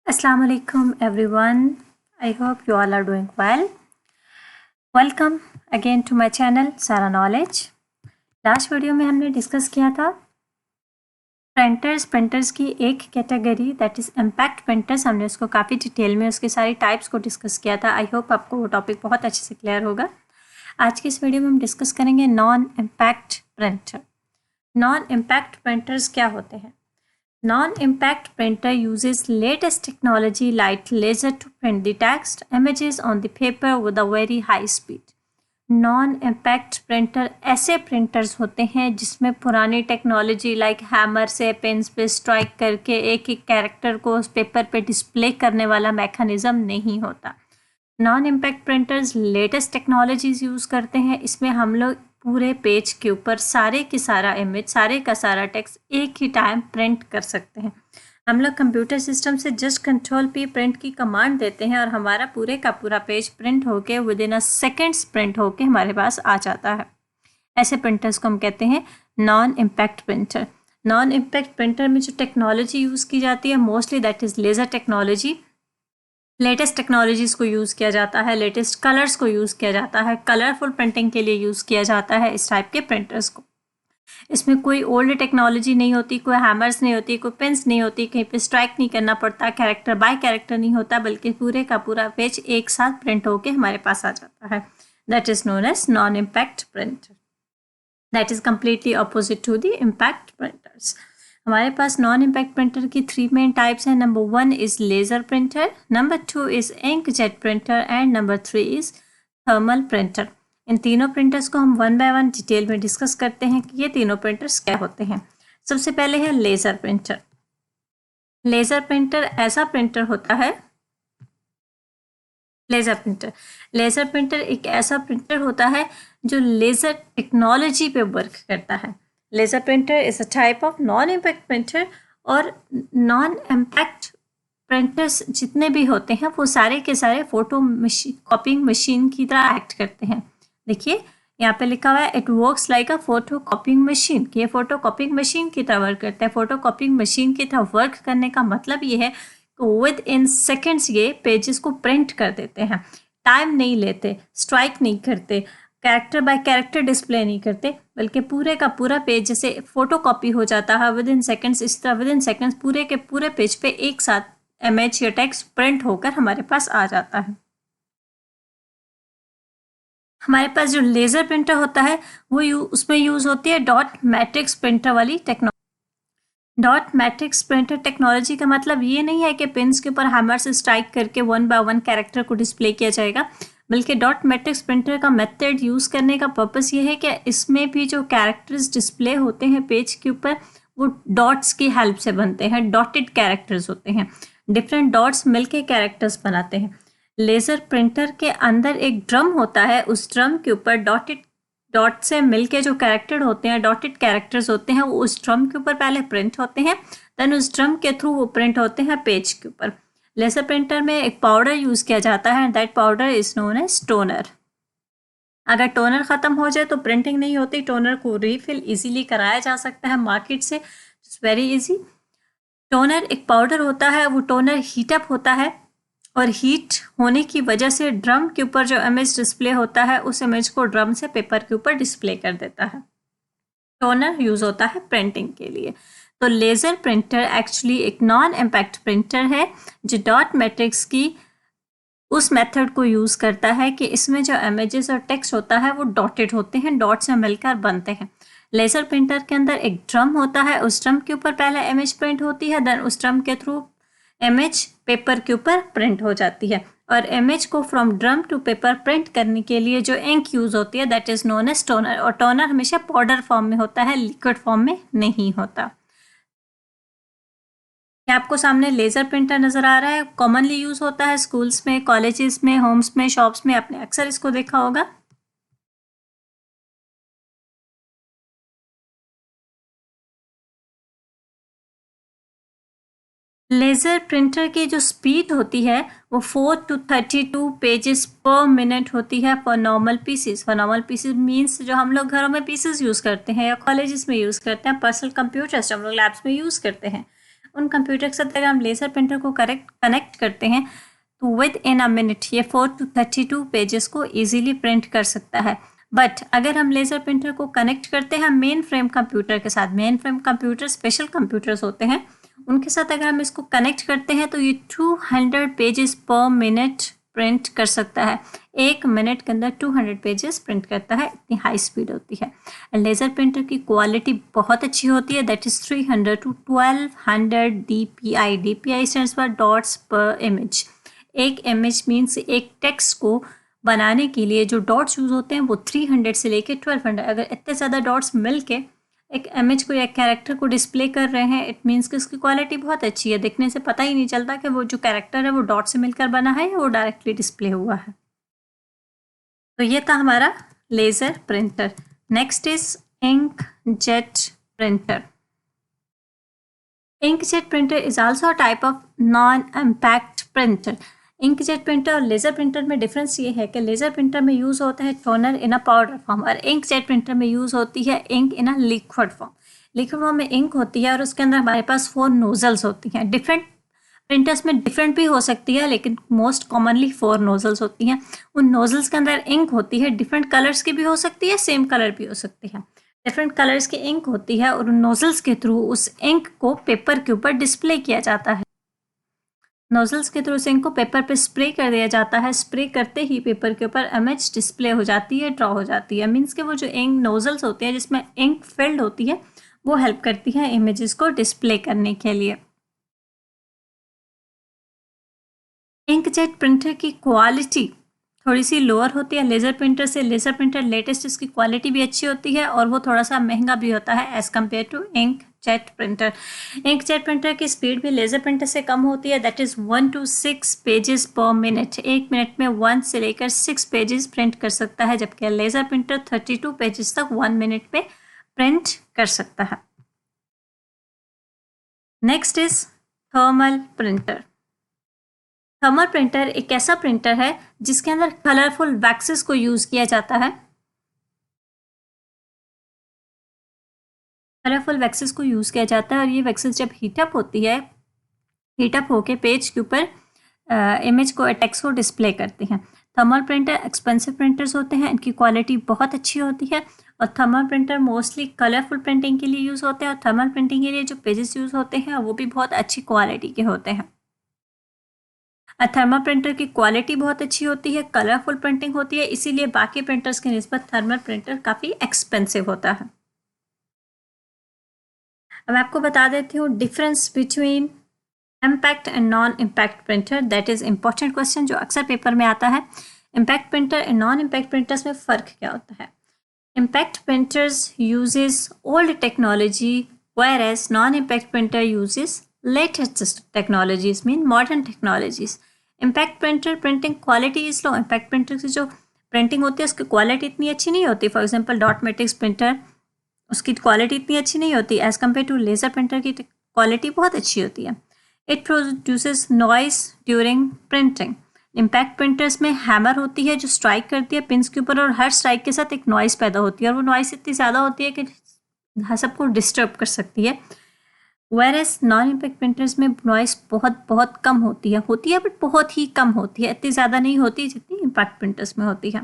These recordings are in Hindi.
Assalamu alaikum everyone. I hope you all are doing well. Welcome again to my channel Sara Knowledge. Last video में हमने डिस्कस किया था प्रिंटर्स की एक category that is impact printers. हमने उसको काफ़ी डिटेल में उसके सारी टाइप्स को डिस्कस किया था. आई होप आपको वो टॉपिक बहुत अच्छे से क्लियर होगा. आज की इस वीडियो में हम डिस्कस करेंगे non impact printer. Non impact printers क्या होते हैं? Non-impact printer uses latest technology like laser to print the text, images on the paper with a very high speed. Non-impact printer ऐसे printers होते हैं जिसमें पुरानी टेक्नोलॉजी लाइक हैमर से पेन्स पे स्ट्राइक करके एक एक कैरेक्टर को उस पेपर पे डिस्प्ले करने वाला मैकेनिज्म नहीं होता. Non impact printers latest technologies use करते हैं. इसमें हम लोग पूरे पेज के ऊपर सारे की सारा इमेज, सारे का सारा टेक्स्ट एक ही टाइम प्रिंट कर सकते हैं. हम लोग कंप्यूटर सिस्टम से जस्ट कंट्रोल पी प्रिंट की कमांड देते हैं और हमारा पूरे का पूरा पेज प्रिंट होके with in a seconds print होके हमारे पास आ जाता है. ऐसे प्रिंटर्स को हम कहते हैं non impact printer. Non impact printer में जो टेक्नोलॉजी यूज़ की जाती है mostly that is laser technology. Latest technologies को यूज़ किया जाता है, लेटेस्ट कलर्स को यूज़ किया जाता है, कलरफुल प्रिंटिंग के लिए यूज़ किया जाता है इस टाइप के प्रिंटर्स को. इसमें कोई ओल्ड टेक्नोलॉजी नहीं होती, कोई हैमर्स नहीं होती, कोई पेन्स नहीं होती, कहीं पे स्ट्राइक नहीं करना पड़ता, कैरेक्टर बाय कैरेक्टर नहीं होता, बल्कि पूरे का पूरा पेज एक साथ प्रिंट होके हमारे पास आ जाता है. That is known as non impact printer. That is completely opposite to the impact printers. हमारे पास नॉन इम्पैक्ट प्रिंटर की 3 मेन टाइप्स हैं. Number 1 is laser printer, number 2 is inkjet printer and number 3 is thermal printer. इन तीनों प्रिंटर्स को हम वन बाय वन डिटेल में डिस्कस करते हैं कि ये तीनों प्रिंटर्स क्या होते हैं. सबसे पहले है लेज़र प्रिंटर. लेज़र प्रिंटर ऐसा प्रिंटर होता है, लेज़र प्रिंटर एक ऐसा प्रिंटर होता है जो लेज़र टेक्नोलॉजी पे वर्क करता है. Laser printer is a type of non impact printer. और नॉन इम्पैक्ट प्रिंटर्स जितने भी होते हैं वो सारे के सारे फोटो कॉपिंग मशीन की तरह एक्ट करते हैं. देखिए यहाँ पे लिखा हुआ है it works like a photo कॉपिंग machine. ये फोटो कॉपिंग मशीन की तरह वर्क करता है. फोटो कॉपिंग मशीन की तरह वर्क करने का मतलब ये है कि विद इन सेकेंड्स ये पेजेस को प्रिंट कर देते हैं. टाइम नहीं लेते, स्ट्राइक नहीं करते, कैरेक्टर बाय कैरेक्टर डिस्प्ले नहीं करते, बल्कि पूरे का पूरा पेज जैसे फोटो कॉपी हो जाता है विद इन सेकेंड्स, इस तरह विद इन सेकेंड्स पूरे के पूरे पेज पे एक साथ इमेज या टेक्स्ट प्रिंट होकर हमारे पास आ जाता है. हमारे पास जो लेज़र प्रिंटर होता है वो उसमें यूज़ होती है डॉट मैट्रिक्स प्रिंटर वाली technology. Dot matrix printer technology का मतलब ये नहीं है कि पेन्स के ऊपर हैमर से स्ट्राइक करके वन बाय वन कैरेक्टर को डिस्प्ले किया जाएगा, बल्कि डॉट मैट्रिक्स प्रिंटर का मेथड यूज़ करने का पर्पस ये है कि इसमें भी जो कैरेक्टर्स डिस्प्ले होते हैं पेज के ऊपर वो डॉट्स की हेल्प से बनते हैं. डॉटेड कैरेक्टर्स होते हैं, डिफरेंट डॉट्स मिलके कैरेक्टर्स बनाते हैं. लेज़र प्रिंटर के अंदर एक ड्रम होता है, उस ड्रम के ऊपर डॉट से मिलके जो कैरेक्टर होते हैं, डॉटेड कैरेक्टर्स होते हैं, वो उस ड्रम के ऊपर पहले प्रिंट होते हैं, देन उस ड्रम के थ्रू वो प्रिंट होते हैं पेज के ऊपर. लेज़र प्रिंटर में एक पाउडर यूज़ किया जाता है, that powder is known as toner. अगर टोनर ख़त्म हो जाए तो प्रिंटिंग नहीं होती. टोनर को रीफिल इजीली कराया जा सकता है मार्केट से, इट्स वेरी इजी. टोनर एक पाउडर होता है, वो टोनर हीटअप होता है और हीट होने की वजह से ड्रम के ऊपर जो इमेज डिस्प्ले होता है उस इमेज को ड्रम से पेपर के ऊपर डिस्प्ले कर देता है. टोनर यूज़ होता है प्रिंटिंग के लिए. तो लेज़र प्रिंटर एक्चुअली एक नॉन इम्पैक्ट प्रिंटर है जो डॉट मैट्रिक्स की उस मेथड को यूज़ करता है कि इसमें जो इमेजेस और टेक्स्ट होता है वो डॉटेड होते हैं, डॉट से मिलकर बनते हैं. लेज़र प्रिंटर के अंदर एक ड्रम होता है, उस ड्रम के ऊपर पहले इमेज प्रिंट होती है, देन उस ड्रम के थ्रू इमेज पेपर के ऊपर प्रिंट हो जाती है. और इमेज को from drum to paper print करने के लिए जो इंक यूज़ होती है that is known as toner. और टोनर हमेशा पाउडर फॉर्म में होता है, लिक्विड फॉर्म में नहीं होता. आपको सामने लेज़र प्रिंटर नज़र आ रहा है, कॉमनली यूज़ होता है स्कूल्स में, कॉलेजेस में, होम्स में, शॉप्स में. आपने अक्सर इसको देखा होगा. लेज़र प्रिंटर की जो स्पीड होती है वो 4 to 32 पेजेस पर मिनट होती है for normal PCs. For normal PCs means जो हम लोग घरों में पीसीज यूज़ करते हैं या कॉलेजेस में यूज़ करते हैं, पर्सनल कंप्यूटर्स जो हम लोग लैब्स में यूज़ करते हैं, उन कंप्यूटर के साथ अगर हम लेज़र प्रिंटर को कनेक्ट करते हैं तो विद इन अ मिनट ये 4 to 32 पेजेस को इजीली प्रिंट कर सकता है। बट अगर हम लेज़र प्रिंटर को कनेक्ट करते हैं मेन फ्रेम कंप्यूटर के साथ, main frame computer special computers होते हैं, उनके साथ अगर हम इसको कनेक्ट करते हैं तो ये 200 पेजेस पर मिनट प्रिंट कर सकता है। 1 मिनट के अंदर 200 पेजेस प्रिंट करता है, इतनी हाई स्पीड होती है। लेज़र प्रिंटर की क्वालिटी बहुत अच्छी होती है, that is 300 to 1200 DPI। DPI stands for dots पर इमेज। एक इमेज मीन्स एक टेक्स्ट को बनाने के लिए जो डॉट्स यूज़ होते हैं वो 300 से लेके 1200, अगर इतने ज़्यादा डॉट्स मिल के एक इमेज को या कैरेक्टर को डिस्प्ले कर रहे हैं, इट मीन्स कि उसकी क्वालिटी बहुत अच्छी है। दिखने से पता ही नहीं चलता कि वो जो कैरेक्टर है वो डॉट से मिलकर बना है या वो डायरेक्टली डिस्प्ले हुआ है। तो ये था हमारा laser printer. Next is inkjet printer. Inkjet printer is also a type of non impact printer. Inkjet printer और लेज़र प्रिंटर में डिफरेंस ये है कि लेज़र प्रिंटर में यूज़ होता है toner in a powder form और इंकजेट प्रिंटर में यूज़ होती है ink in a liquid form. Liquid form में इंक होती है और उसके अंदर हमारे पास 4 नोजल्स होती हैं। डिफरेंट प्रिंटर्स में डिफरेंट भी हो सकती है, लेकिन मोस्ट कॉमनली 4 नोजल्स होती हैं। उन नोजल्स के अंदर इंक होती है, डिफरेंट कलर्स की भी हो सकती है, सेम कलर भी हो सकती है। डिफरेंट कलर्स की इंक होती है और उन नोजल्स के थ्रू उस इंक को पेपर के ऊपर डिस्प्ले किया जाता है। नोजल्स के थ्रू से इंक को पेपर पे स्प्रे कर दिया जाता है। स्प्रे करते ही पेपर के ऊपर इमेज डिस्प्ले हो जाती है, ड्रॉ हो जाती है। मीन्स कि वो जो इंक नोजल्स होते हैं जिसमें इंक फिल्ड होती है वो हेल्प करती है इमेजेस को डिस्प्ले करने के लिए। इंकजेट प्रिंटर की क्वालिटी थोड़ी सी लोअर होती है लेज़र प्रिंटर से। लेज़र प्रिंटर लेटेस्ट, इसकी क्वालिटी भी अच्छी होती है और वो थोड़ा सा महंगा भी होता है as compare to inkjet printer. Inkjet printer की स्पीड भी लेज़र प्रिंटर से कम होती है, that is 1 to 6 pages per minute. 1 minute में 1 से लेकर 6 पेजेस प्रिंट कर सकता है, जबकि लेज़र प्रिंटर 32 पेजेस तक 1 मिनट में प्रिंट कर सकता है। Next is thermal printer. Thermal printer एक ऐसा प्रिंटर है जिसके अंदर कलरफुल वैक्सेस को यूज किया जाता है। कलरफुल वैक्सेस को यूज किया जाता है और ये वैक्सेस जब हीटअप होती है, हीटअप होके पेज के ऊपर इमेज को, टेक्स्ट को डिस्प्ले करती हैं। थर्मल प्रिंटर एक्सपेंसिव प्रिंटर्स होते हैं, इनकी क्वालिटी बहुत अच्छी होती है और thermal printer mostly colourful printing के लिए यूज़ होते हैं और थर्मल प्रिंटिंग के लिए जो पेजेस यूज़ होते हैं वो भी बहुत अच्छी क्वालिटी के होते हैं। थर्मल प्रिंटर की क्वालिटी बहुत अच्छी होती है, कलरफुल प्रिंटिंग होती है, इसीलिए बाकी प्रिंटर्स की निस्बत थर्मल प्रिंटर काफ़ी एक्सपेंसिव होता है। अब आपको बता देती हूँ difference between impact and non impact printer. That is important question जो अक्सर पेपर में आता है। Impact printer and non impact printers में फ़र्क क्या होता है? Impact printers uses old technology whereas non-impact printer uses latest technologies, mean modern technologies. Impact printer printing quality is low. Impact printer की जो प्रिंटिंग होती है उसकी क्वालिटी इतनी अच्छी नहीं होती। For example dot matrix printer, उसकी क्वालिटी इतनी अच्छी नहीं होती as compare to laser printer की क्वालिटी बहुत अच्छी होती है। It produces noise during printing. Impact printers में हैमर होती है जो स्ट्राइक करती है पिंस के ऊपर और हर स्ट्राइक के साथ एक नॉइस पैदा होती है और वो नॉइस इतनी ज़्यादा होती है कि सबको डिस्टर्ब कर सकती है। वेरएस नॉन इम्पैक्ट प्रिंटर्स में नॉइस बहुत कम होती है बट बहुत ही कम होती है, इतनी ज़्यादा नहीं होती जितनी इम्पैक्ट प्रिंटर्स में होती है।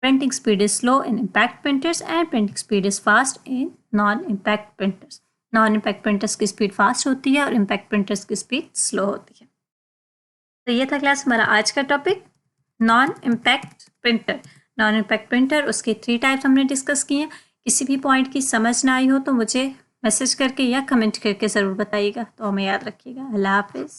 Printing speed is slow in impact printers and printing speed is fast in non impact printers. Non impact printers की स्पीड फास्ट होती है और इम्पैक्ट प्रिंटर्स की स्पीड स्लो होती है। तो ये था क्लास हमारा आज का topic, non impact printer. Non impact printer, उसके 3 टाइप्स हमने डिस्कस किए हैं। किसी भी पॉइंट की समझ ना आई हो तो मुझे मैसेज करके या कमेंट करके ज़रूर बताइएगा। तो हमें याद रखिएगा। अल्लाह हाफिज़।